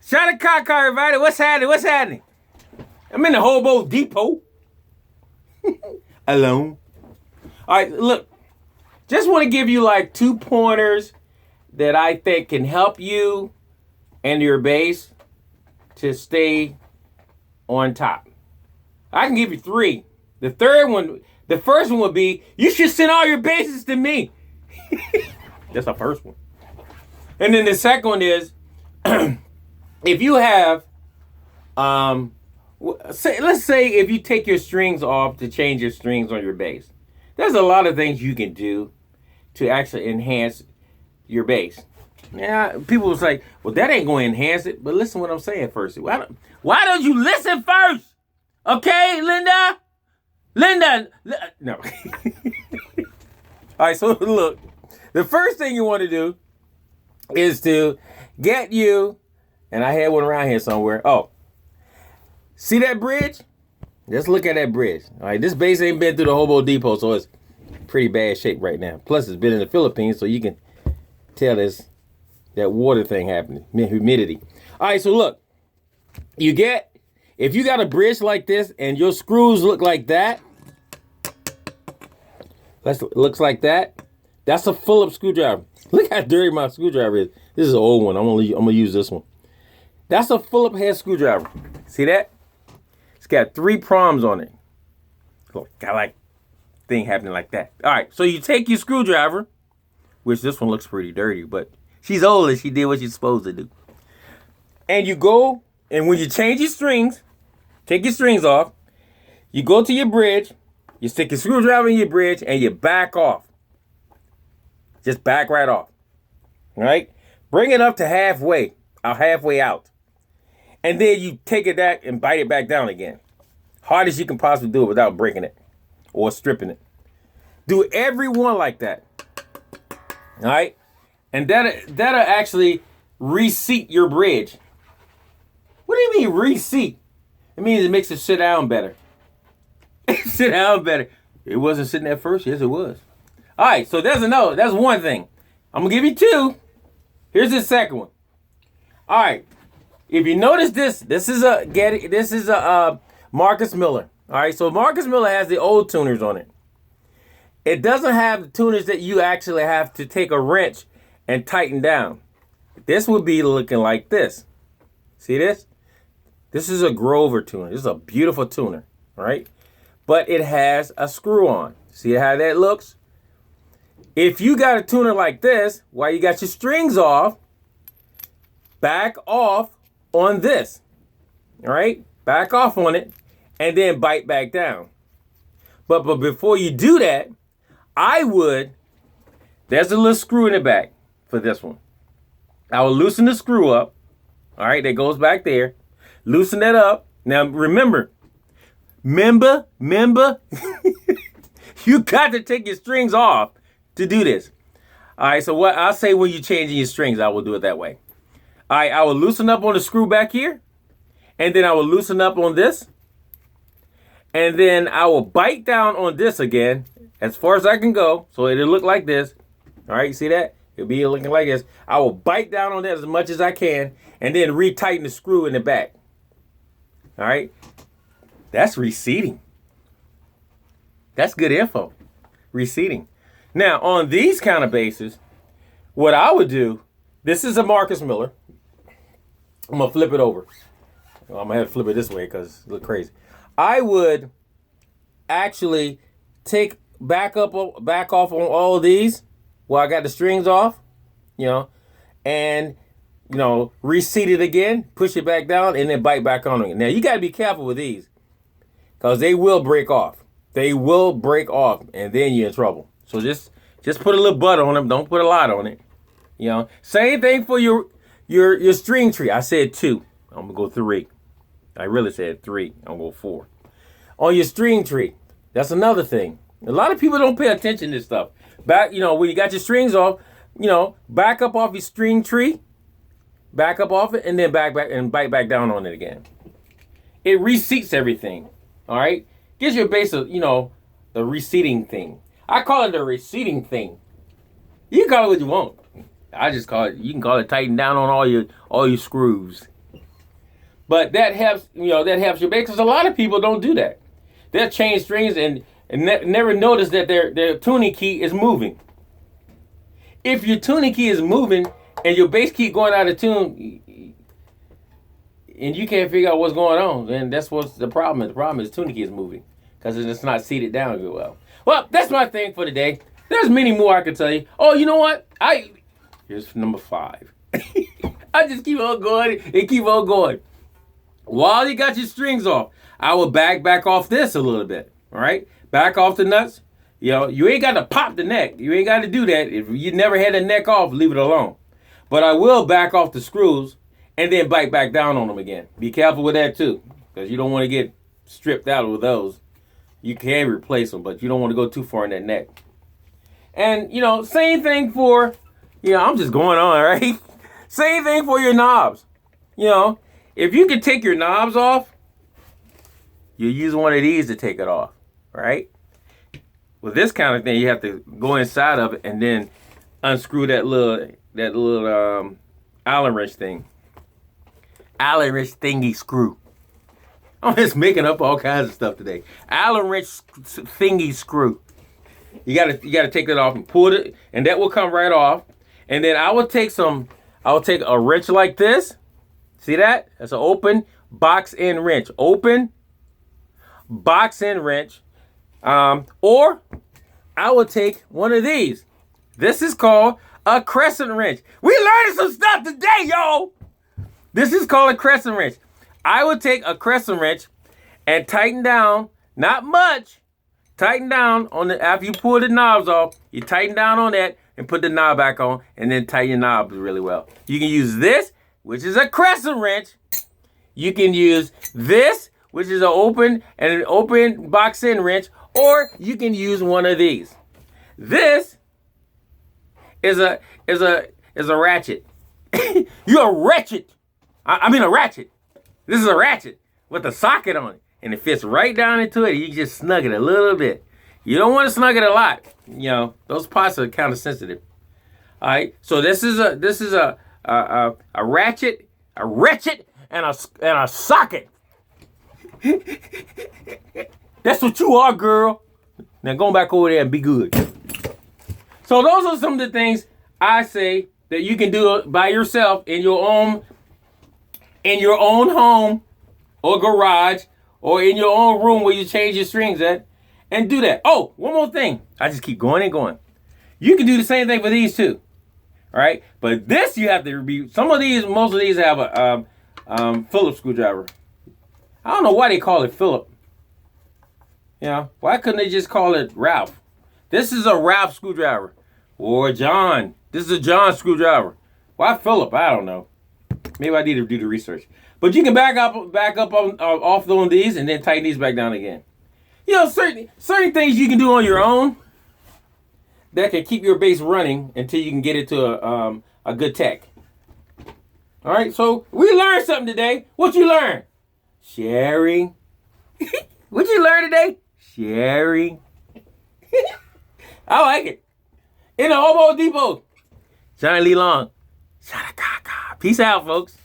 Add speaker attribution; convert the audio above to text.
Speaker 1: Shout out to car, everybody. What's happening? What's happening? I'm in the HOBO Depot. Alone. All right, look. Just want to give you like 2 pointers that I think can help you and your base to stay on top. I can give you 3. The first one would be, you should send all your bases to me. That's the first one. And then the second one is, if you have, let's say if you take your strings off to change your strings on your bass, there's a lot of things you can do to actually enhance your bass. Now, people will say, well, that ain't going to enhance it. But listen what I'm saying first. Why don't you listen first? Okay, Linda? No. All right, so look. The first thing you want to do is to get you, and I had one around here somewhere. Oh, see that bridge? Let's look at that bridge. All right, this bass ain't been through the HOBO Depot, so it's pretty bad shape right now. Plus, it's been in the Philippines, so you can tell there's that water thing happening, humidity. All right, so look, if you got a bridge like this and your screws look like that, looks like that, that's a Phillips screwdriver. Look how dirty my screwdriver is. This is an old one. I'm gonna use this one. That's a Phillips head screwdriver. See that? It's got 3 prongs on it. Look, got like thing happening like that. All right, so you take your screwdriver, which this one looks pretty dirty, but she's old and she did what she's supposed to do. And you go, and when you change your strings, take your strings off, you go to your bridge, you stick your screwdriver in your bridge, and you back off. Just back right off. All right? Bring it up to halfway out. And then you take it back and bite it back down again. Hard as you can possibly do it without breaking it or stripping it. Do every one like that. All right? And that'll actually reseat your bridge. What do you mean reseat? It means it makes it sit down better. Sit down better. It wasn't sitting at first. Yes, it was. All right, so that's one thing. I'm gonna give you 2. Here's the second one. All right, if you notice this is a Marcus Miller. All right, so Marcus Miller has the old tuners on it. It doesn't have the tuners that you actually have to take a wrench and tighten down. This would be looking like this. See this? This is a Grover tuner. This is a beautiful tuner, right? But it has a screw on. See how that looks? If you got a tuner like this, while you got your strings off, back off on this. All right? Back off on it and then bite back down. But before you do that, there's a little screw in the back for this one. I will loosen the screw up. All right, that goes back there. Loosen that up. Now remember, you got to take your strings off to do this. All right, so what I'll say when you're changing your strings, I will do it that way. All right, I will loosen up on the screw back here, and then I will loosen up on this, and then I will bite down on this again as far as I can go, so it'll look like this. All right, you see that? It'll be looking like this. I will bite down on that as much as I can, and then retighten the screw in the back. All right, that's reseating. That's good info. Reseating. Now, on these kind of bases, what I would do, this is a Marcus Miller. I'm going to flip it over. Well, I'm going to have to flip it this way because it looks crazy. I would actually back off on all of these while I got the strings off, and, reseat it again, push it back down, and then bite back on it. Now, you got to be careful with these because they will break off. They will break off, and then you're in trouble. So just put a little butter on them. Don't put a lot on it. Same thing for your string tree. I said 2. I'm gonna go 3. I really said 3. I'm gonna go 4. On your string tree, that's another thing. A lot of people don't pay attention to this stuff. Back, when you got your strings off, back up off your string tree, back up off it, and then back and bite back down on it again. It reseats everything. All right, gives you a base of the reseating thing. I call it the reseating thing. You can call it what you want. I just call it. You can call it tighten down on all your screws. But that helps, that helps your bass, because a lot of people don't do that. They'll change strings and never notice that their tuning key is moving. If your tuning key is moving and your bass keep going out of tune, and you can't figure out what's going on, then that's what's the problem is. The problem is tuning key is moving because it's not seated down very well. Well, that's my thing for today. There's many more I can tell you. Oh, you know what? Here's number 5. I just keep on going and keep on going. While you got your strings off, I will back off this a little bit. All right? Back off the nuts. You ain't got to pop the neck. You ain't got to do that. If you never had the neck off, leave it alone. But I will back off the screws and then bite back down on them again. Be careful with that too, because you don't want to get stripped out with those. You can replace them, but you don't want to go too far in that neck. And, same thing for, I'm just going on, right? Same thing for your knobs. If you can take your knobs off, you use one of these to take it off, right? With this kind of thing, you have to go inside of it and then unscrew that little Allen wrench thing. Allen wrench thingy screw. I'm just making up all kinds of stuff today. Allen wrench thingy screw. You gotta take that off and pull it, and that will come right off. And then I will take a wrench like this. See that? That's an open box end wrench. Open box end wrench. Or I will take one of these. This is called a crescent wrench. We learning some stuff today, y'all. This is called a crescent wrench. I would take a crescent wrench and tighten down, not much. Tighten down on after you pull the knobs off, you tighten down on that and put the knob back on, and then tighten your knobs really well. You can use this, which is a crescent wrench. You can use this, which is an open box end wrench, or you can use one of these. This is a ratchet. You're a ratchet. I mean a ratchet. This is a ratchet with a socket on it, and it fits right down into it. You just snug it a little bit. You don't want to snug it a lot. Those parts are kind of sensitive. All right. So this is a ratchet, and a socket. That's what you are, girl. Now go back over there and be good. So those are some of the things I say that you can do by yourself in your own home or garage or in your own room where you change your strings at, and do that. Oh, one more thing. I just keep going and going. You can do the same thing for these too. All right. But this you have to be. Most of these have a Phillips screwdriver. I don't know why they call it Philip. Why couldn't they just call it Ralph? This is a Ralph screwdriver. Or John. This is a John screwdriver. Why Philip? I don't know. Maybe I need to do the research. But you can back up off on these and then tighten these back down again. Certain things you can do on your own that can keep your bass running until you can get it to a good tech. All right, so we learned something today. What you learn? Sharing. What you learn today? Sharing. I like it. In the HOBO Depot. Johnny Lee Long. Peace out, folks.